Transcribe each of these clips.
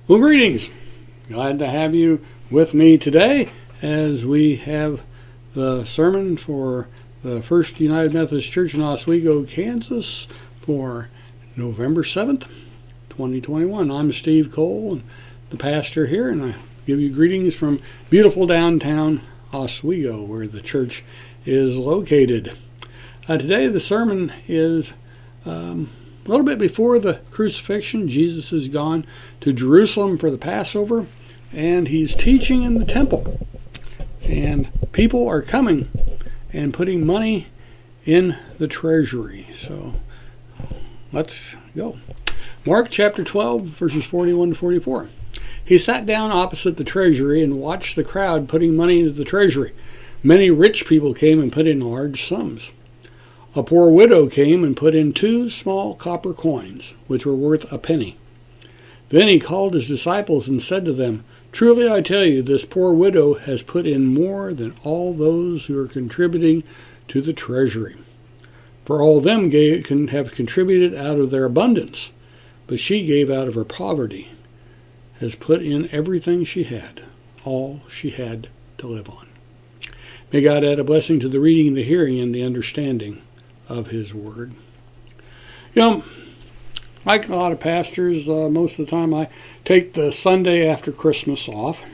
Well, greetings. Glad to have you with me today as we have the sermon for the First United Methodist Church in Oswego, Kansas for November 7th, 2021. I'm Steve Cole, and the pastor here, and I give you greetings from beautiful downtown Oswego, where the church is located. Today the sermon is a little bit before the crucifixion. Jesus has gone to Jerusalem for the Passover, and he's teaching in the temple. And people are coming and putting money in the treasury. So let's go. Mark chapter 12, verses 41 to 44. He sat down opposite the treasury and watched the crowd putting money into the treasury. Many rich people came and put in large sums. A poor widow came and put in 2 small copper coins, which were worth a penny. Then he called his disciples and said to them, "Truly I tell you, this poor widow has put in more than all those who are contributing to the treasury. For all of them have contributed out of their abundance, but she gave out of her poverty, has put in everything she had, all she had to live on." May God add a blessing to the reading, the hearing, and the understanding of his word. You know, like a lot of pastors, most of the time I take the Sunday after Christmas off.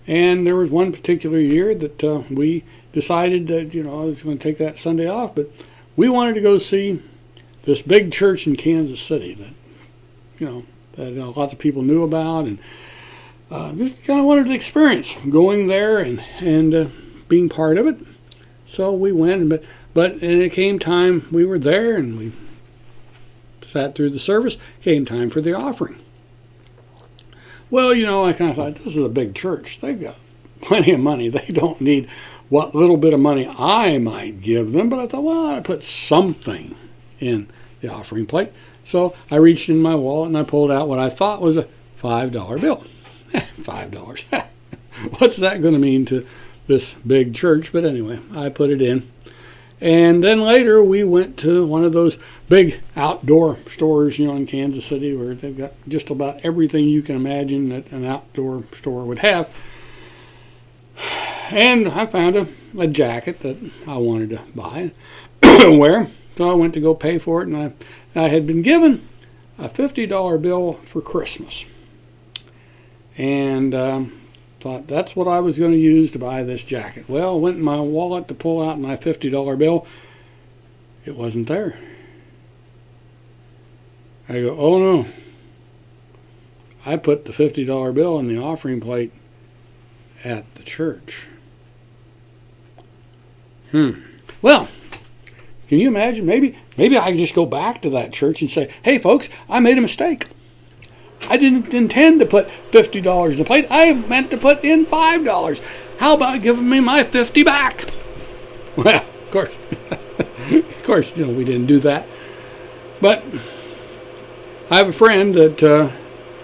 And there was one particular year that we decided that, I was going to take that Sunday off, but we wanted to go see this big church in Kansas City that lots of people knew about, and just kind of wanted to experience going there and being part of it. So we went, but it came time, we were there and we sat through the service. Came time for the offering. Well, I kind of thought, this is a big church. They've got plenty of money. They don't need what little bit of money I might give them. But I thought, well, I put something in the offering plate. So I reached in my wallet and I pulled out what I thought was a $5 bill. $5. What's that going to mean to this big church? But anyway, I put it in. And then later we went to one of those big outdoor stores, in Kansas City, where they've got just about everything you can imagine that an outdoor store would have. And I found a jacket that I wanted to buy and wear. So I went to go pay for it, and I had been given a $50 bill for Christmas. And thought that's what I was going to use to buy this jacket. Well, went in my wallet to pull out my $50 bill. It wasn't there. I go, oh no. I put the $50 bill in the offering plate at the church. Well, can you imagine? Maybe I could just go back to that church and say, hey folks, I made a mistake. I didn't intend to put $50 in the plate. I meant to put in $5. How about giving me my $50 back? Well, of course, we didn't do that. But I have a friend that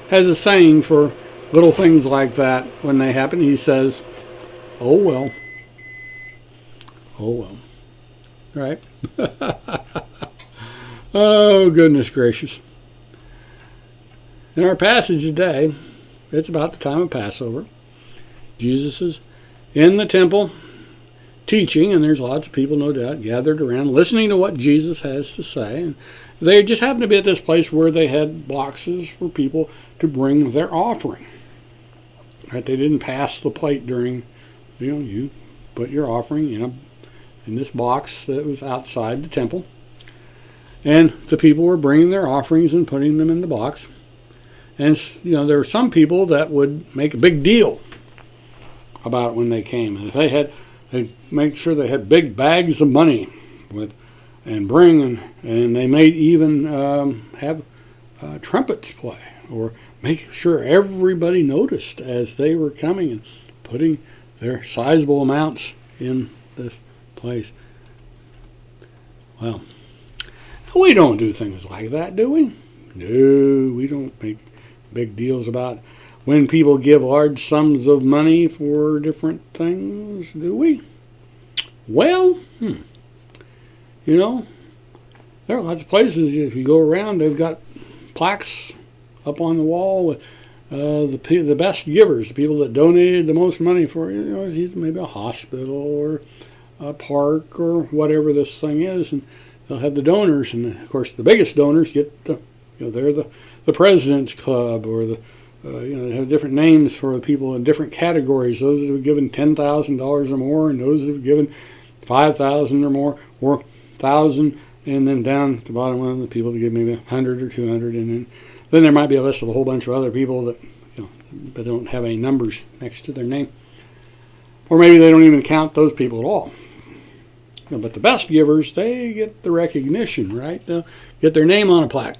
has a saying for little things like that when they happen. He says, "Oh well, oh well." Right? Oh, goodness gracious. In our passage today, it's about the time of Passover. Jesus is in the temple teaching, and there's lots of people, no doubt, gathered around listening to what Jesus has to say. And they just happened to be at this place where they had boxes for people to bring their offering. Right? They didn't pass the plate during, you put your offering in this box that was outside the temple. And the people were bringing their offerings and putting them in the box. And, there were some people that would make a big deal about it when they came. And if they'd make sure they had big bags of money and they may even have trumpets play, or make sure everybody noticed as they were coming and putting their sizable amounts in this place. Well, we don't do things like that, do we? No, we don't make big deals about when people give large sums of money for different things, do we? Well, There are lots of places, if you go around, they've got plaques up on the wall with the best givers, the people that donated the most money for maybe a hospital or a park or whatever this thing is, and they'll have the donors, and of course the biggest donors get they're the President's Club, or they have different names for the people in different categories. Those that have given $10,000 or more, and those that have given $5,000 or more, or $1,000, and then down at the bottom one, the people that give maybe $100 or $200, and then there might be a list of a whole bunch of other people that but don't have any numbers next to their name, or maybe they don't even count those people at all. But the best givers, they get the recognition, right? They'll get their name on a plaque.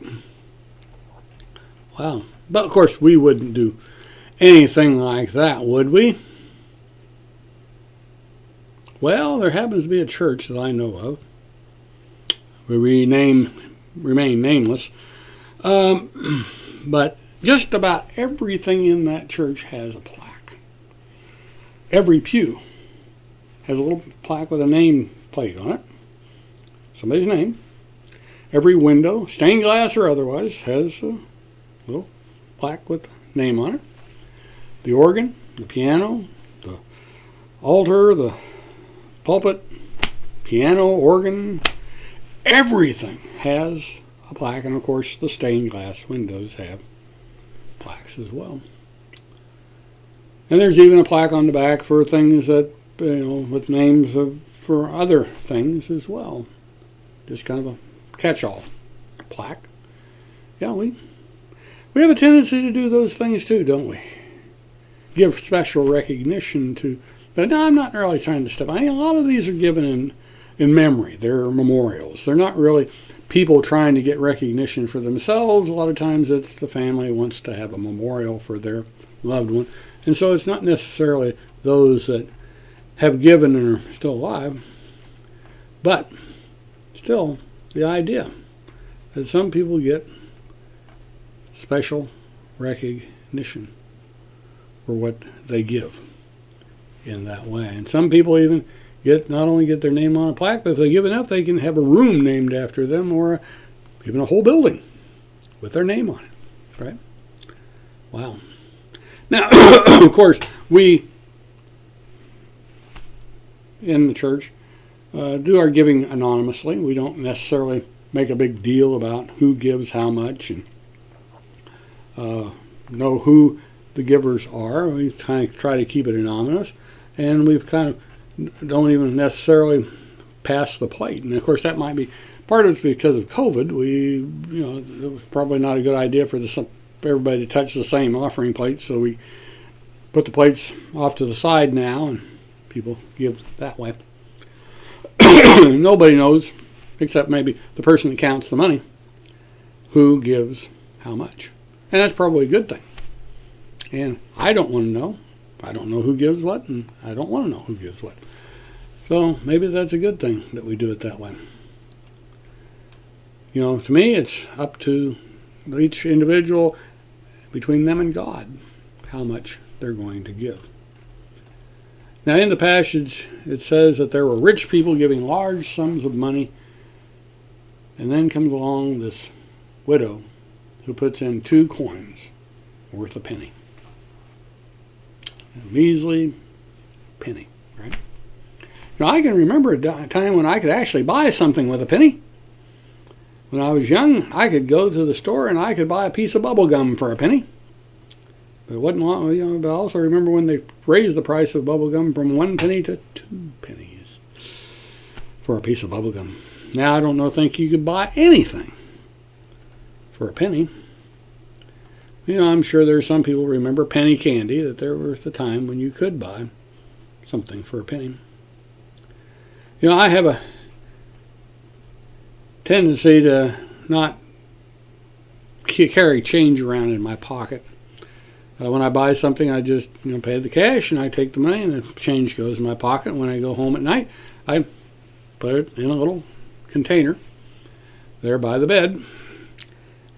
Wow. But of course, we wouldn't do anything like that, would we? Well, there happens to be a church that I know of, where we remain nameless, but just about everything in that church has a plaque. Every pew has a little plaque with a name plate on it, somebody's name. Every window, stained glass or otherwise, has a little plaque with the name on it. The organ, the piano, the altar, the pulpit, piano, organ, everything has a plaque, and of course the stained glass windows have plaques as well. And there's even a plaque on the back for things that, with names for other things as well. Just kind of a catch-all plaque. Yeah, we have a tendency to do those things too, don't we? Give special recognition to, but no, I'm not really trying to step on. A lot of these are given in memory. They're memorials. They're not really people trying to get recognition for themselves. A lot of times it's the family wants to have a memorial for their loved one. And so it's not necessarily those that have given and are still alive, but still the idea that some people get special recognition for what they give in that way. And some people even not only get their name on a plaque, but if they give enough, they can have a room named after them, or even a whole building with their name on it. Right? Wow. Now, of course, we in the church do our giving anonymously. We don't necessarily make a big deal about who gives how much and know who the givers are. We kind of try to keep it anonymous, and we've kind of don't even necessarily pass the plate. And of course, that might be part of it's because of COVID. It was probably not a good idea for everybody to touch the same offering plate, so we put the plates off to the side now, and people give that way. Nobody knows, except maybe the person that counts the money, who gives how much. And that's probably a good thing. And I don't want to know. I don't know who gives what, and I don't want to know who gives what. So maybe that's a good thing that we do it that way. To me, it's up to each individual, between them and God, how much they're going to give. Now, in the passage, it says that there were rich people giving large sums of money, and then comes along this widow who puts in 2 coins worth a penny. A measly penny, right? Now, I can remember a time when I could actually buy something with a penny. When I was young, I could go to the store and I could buy a piece of bubble gum for a penny. But it wasn't long, but I also remember when they raised the price of bubble gum from 1 penny to 2 pennies for a piece of bubble gum. Now, I don't think you could buy anything for a penny. I'm sure there's some people who remember penny candy, that there was a time when you could buy something for a penny. I have a tendency to not carry change around in my pocket. When I buy something, I just pay the cash, and I take the money, and the change goes in my pocket. When I go home at night, I put it in a little container there by the bed.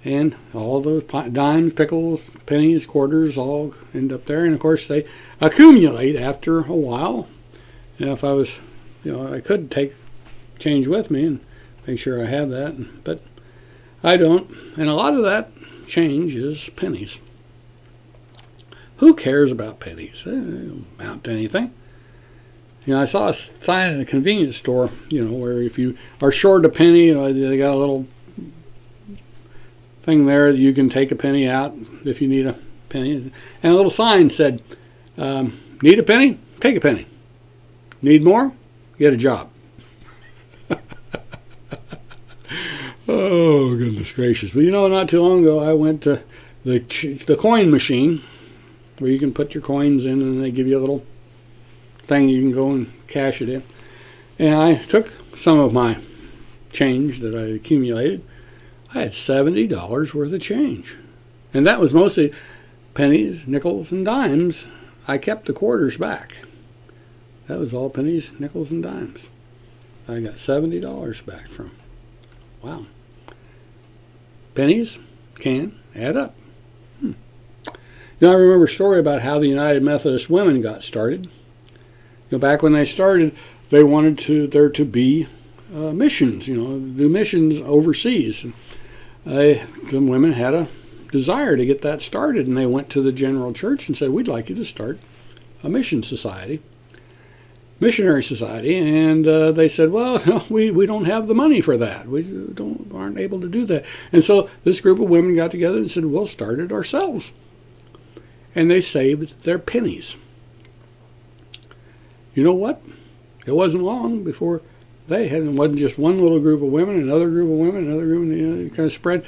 And all those dimes, pickles, pennies, quarters all end up there. And, of course, they accumulate after a while. If I was, I could take change with me and make sure I have that. But I don't. And a lot of that change is pennies. Who cares about pennies? They don't amount to anything. I saw a sign in a convenience store, where if you are short a penny, they got a little thing there that you can take a penny out if you need a penny. And a little sign said, need a penny? Take a penny. Need more? Get a job. Oh, goodness gracious. But not too long ago I went to the coin machine where you can put your coins in and they give you a little thing you can go and cash it in. And I took some of my change that I accumulated. I had $70 worth of change. And that was mostly pennies, nickels, and dimes. I kept the quarters back. That was all pennies, nickels, and dimes. I got $70 back from. Wow. Pennies can add up. I remember a story about how the United Methodist Women got started. Back when they started, they wanted there to be missions, do missions overseas. The women had a desire to get that started, and they went to the general church and said, we'd like you to start a missionary society. And they said, well, no, we don't have the money for that. We aren't able to do that. And so this group of women got together and said, we'll start it ourselves. And they saved their pennies. You know what? It wasn't long before it wasn't just one little group of women, another group of women, another group, and it kind of spread.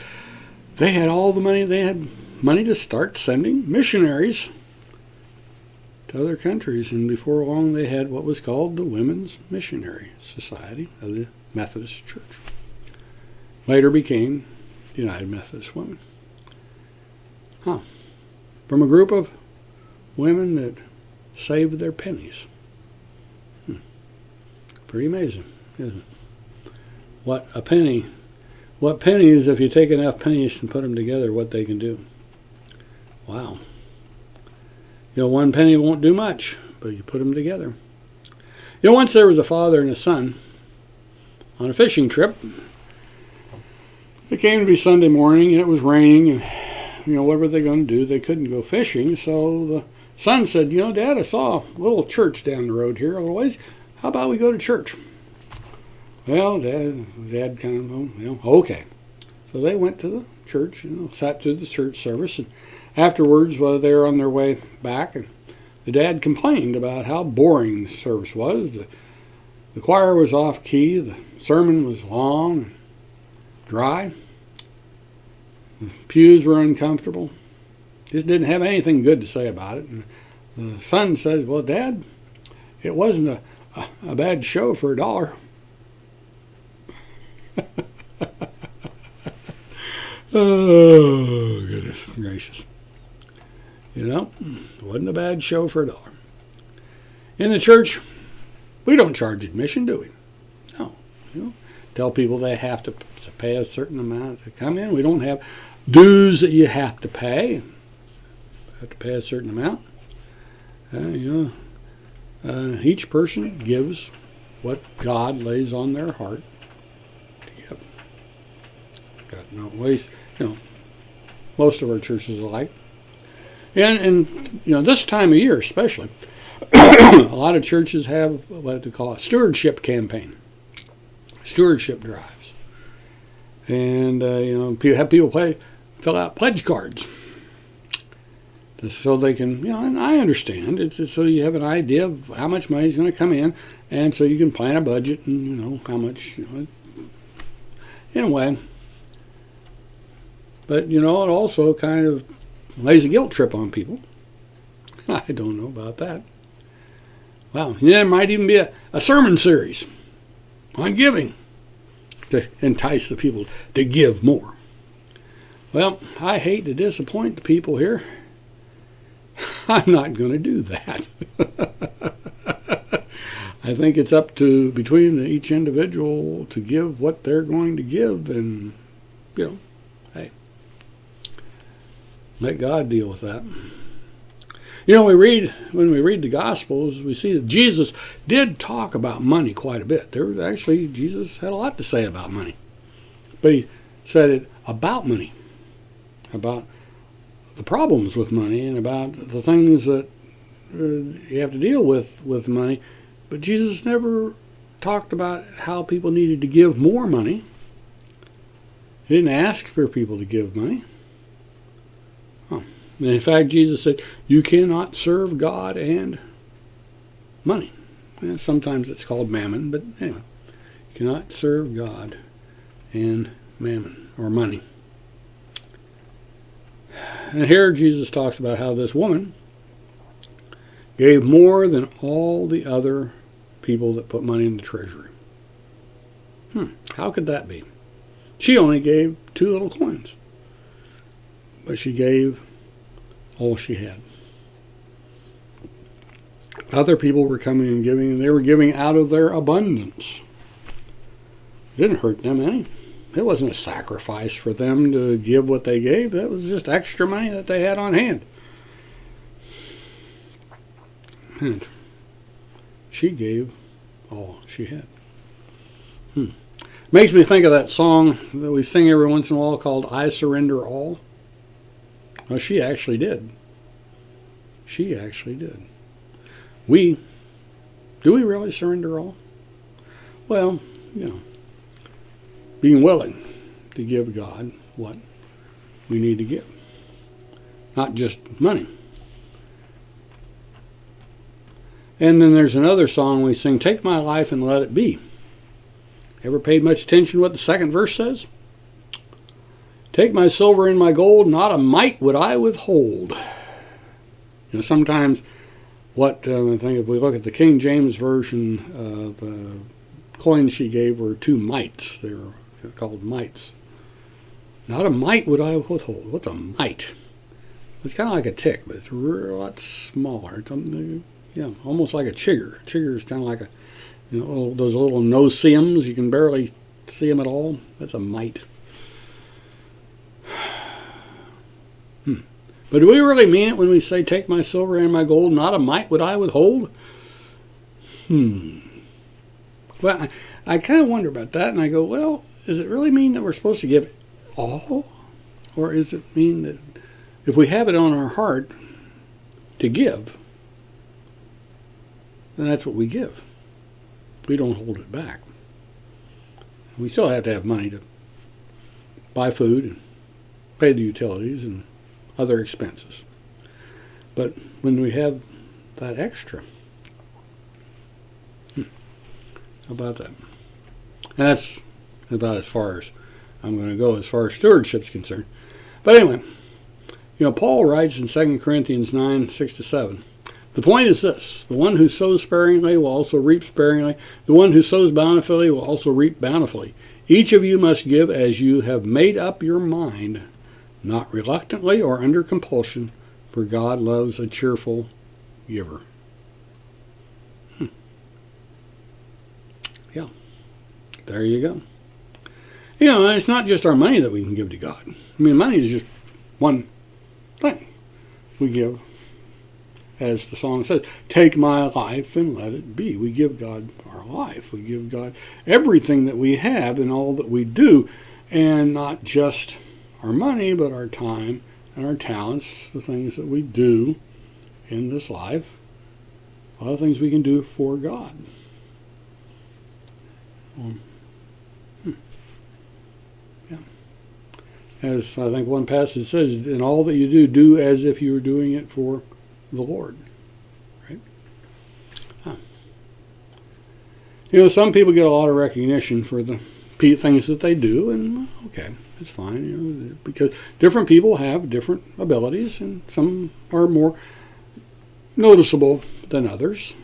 They had all the money. They had money to start sending missionaries to other countries. And before long, they had what was called the Women's Missionary Society of the Methodist Church. Later became the United Methodist Women. From a group of women that saved their pennies. Pretty amazing, isn't it? What pennies, if you take enough pennies and put them together, what they can do. Wow. One penny won't do much, but you put them together. Once there was a father and a son on a fishing trip. It came to be Sunday morning, and it was raining, and what were they going to do? They couldn't go fishing, so the son said, Dad, I saw a little church down the road here a little ways. How about we go to church? Well, Dad kind of, okay. So they went to the church, sat through the church service, and afterwards, while they were on their way back, and the dad complained about how boring the service was. The choir was off key, the sermon was long and dry, the pews were uncomfortable. Just didn't have anything good to say about it. And the son said, well, Dad, it wasn't a bad show for $1. Oh, goodness gracious. It wasn't a bad show for $1. In the church, we don't charge admission, do we? No. Tell people they have to pay a certain amount to come in. We don't have dues that you have to pay. You have to pay a certain amount. Each person gives what God lays on their heart to give. Got no waste. Most of our churches are like. And this time of year especially, a lot of churches have what they call a stewardship campaign, stewardship drives. And, have people fill out pledge cards so they can, and I understand, it's so you have an idea of how much money is going to come in, and so you can plan a budget and, how much, in a way. But, it also kind of lays a guilt trip on people. I don't know about that. Wow, there might even be a sermon series on giving to entice the people to give more. Well, I hate to disappoint the people here. I'm not going to do that. I think it's up to between each individual to give what they're going to give, and hey, let God deal with that. When we read the Gospels, we see that Jesus did talk about money quite a bit. Jesus had a lot to say about money, but he said it about money, about the problems with money and about the things that you have to deal with money. But Jesus never talked about how people needed to give more money. He didn't ask for people to give money. And in fact, Jesus said, you cannot serve God and money. Sometimes it's called mammon, but anyway, you cannot serve God and mammon, or money. And here Jesus talks about how this woman gave more than all the other people that put money in the treasury. How could that be? She only gave 2 little coins, but she gave all she had. Other people were coming and giving, and they were giving out of their abundance. It didn't hurt them any. It wasn't a sacrifice for them to give what they gave. That was just extra money that they had on hand. And she gave all she had. Makes me think of that song that we sing every once in a while called I Surrender All. Well, she actually did. She actually did. Do we really surrender all? Well, being willing to give God what we need to give. Not just money. And then there's another song we sing, Take My Life and Let It Be. Ever paid much attention to what the second verse says? Take my silver and my gold, not a mite would I withhold. Sometimes I think if we look at the King James Version, the coins she gave were 2 mites. They were called mites. Not a mite would I withhold. What's a mite? It's kind of like a tick, but it's a lot smaller. It's almost like a chigger. A chigger is kind of like those little no-see-ums. You can barely see them at all. That's a mite. But do we really mean it when we say, take my silver and my gold, not a mite would I withhold? Well, I kind of wonder about that, and I go, well, does it really mean that we're supposed to give all? Or does it mean that if we have it on our heart to give, then that's what we give. We don't hold it back. We still have to have money to buy food and pay the utilities and other expenses. But when we have that extra, how about that? And that's about as far as I'm going to go as far as stewardship's concerned. But anyway, Paul writes in 2 Corinthians 9, 6-7, the point is this, the one who sows sparingly will also reap sparingly. The one who sows bountifully will also reap bountifully. Each of you must give as you have made up your mind, not reluctantly or under compulsion, for God loves a cheerful giver. Yeah, there you go. It's not just our money that we can give to God. Money is just one thing we give. As the song says, take my life and let it be. We give God our life. We give God everything that we have and all that we do. And not just our money, but our time and our talents, the things that we do in this life. A lot of things we can do for God. Yeah. As I think one passage says, in all that you do, do as if you were doing it for the Lord, right? Some people get a lot of recognition for the things that they do, and okay, it's fine, because different people have different abilities, and some are more noticeable than others,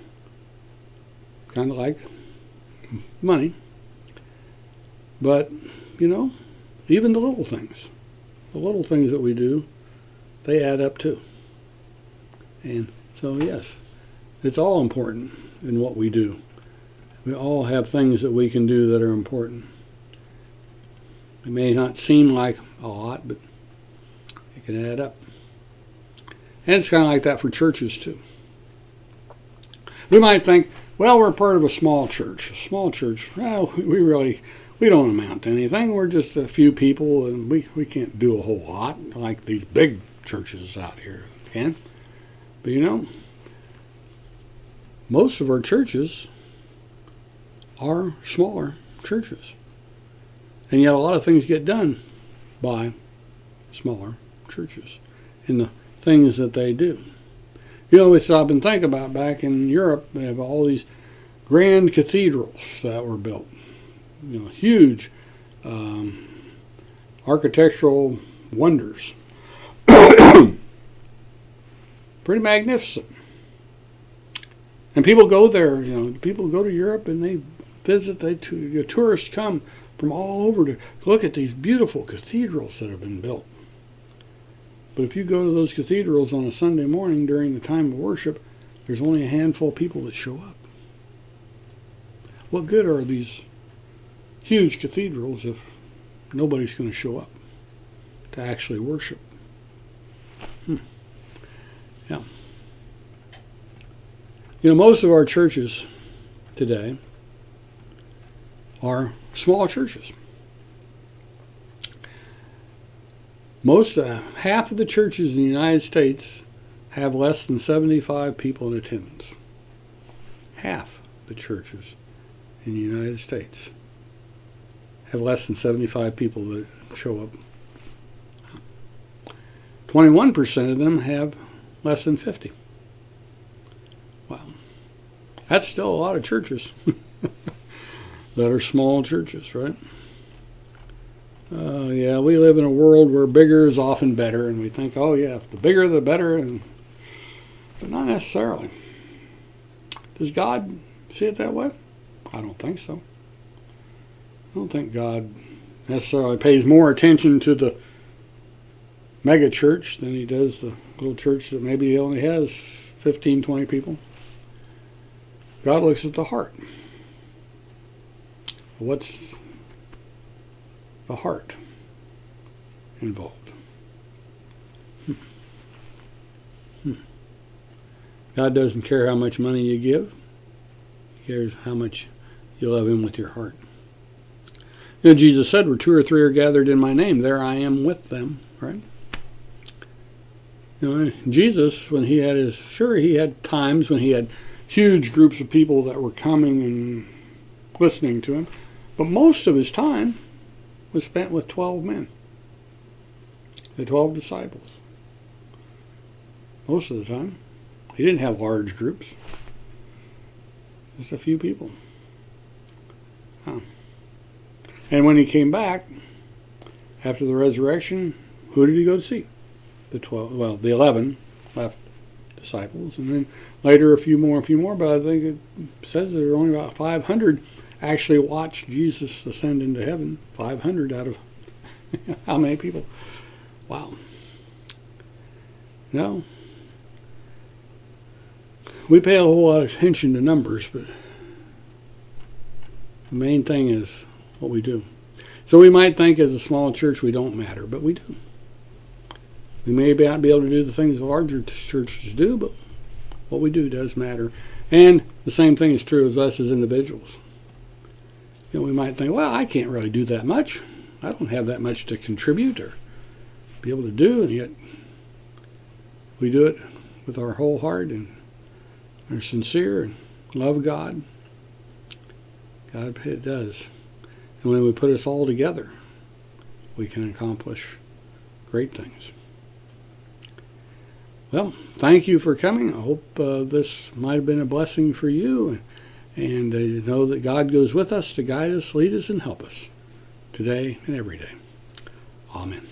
kind of like money. But, even the little things that we do, they add up too. And so, yes, it's all important in what we do. We all have things that we can do that are important. It may not seem like a lot, but it can add up. And it's kind of like that for churches, too. We might think, well, we're part of a small church. A small church, well, we don't amount to anything. We're just a few people, and we can't do a whole lot like these big churches out here can. But you know, most of our churches are smaller churches. And yet a lot of things get done by smaller churches in the things that they do. You know, we stop and think about back in Europe, they have all these grand cathedrals that were built. You know, huge architectural wonders. Pretty magnificent. And people go there, you know, people go to Europe and they visit, tourists come from all over to look at these beautiful cathedrals that have been built. But if you go to those cathedrals on a Sunday morning during the time of worship, there's only a handful of people that show up. What good are these huge cathedrals if nobody's going to show up to actually worship? Yeah. You know, most of our churches today are small churches. Half of the churches in the United States have less than 75 people in attendance. Half the churches in the United States have less than 75 people that show up. 21% of them have less than 50. Wow. That's still a lot of churches that are small churches, right? Yeah, we live in a world where bigger is often better, and we think, oh yeah, the bigger the better, but not necessarily. Does God see it that way? I don't think so. I don't think God necessarily pays more attention to the mega church than he does the little church that maybe only has 15, 20 people. God looks at the heart. What's the heart involved? God doesn't care how much money you give. He cares how much you love him with your heart. You know, Jesus said, where 2 or 3 are gathered in my name, there I am with them, right? You know, Jesus, when he had he had times when he had huge groups of people that were coming and listening to him, but most of his time was spent with 12 men, the 12 disciples. Most of the time. He didn't have large groups. Just a few people. And when he came back, after the resurrection, who did he go to see? The 11 left disciples, and then later a few more, but I think it says there were only about 500 actually watched Jesus ascend into heaven. 500 out of how many people? Wow. No. We pay a whole lot of attention to numbers, but the main thing is what we do. So we might think as a small church we don't matter, but we do. We may not be able to do the things the larger churches do, but what we do does matter. And the same thing is true of us as individuals. You know, we might think, well, I can't really do that much. I don't have that much to contribute or be able to do, and yet we do it with our whole heart and are sincere and love God. God, it does. And when we put us all together, we can accomplish great things. Well, thank you for coming. I hope this might have been a blessing for you. And know that God goes with us to guide us, lead us, and help us today and every day. Amen.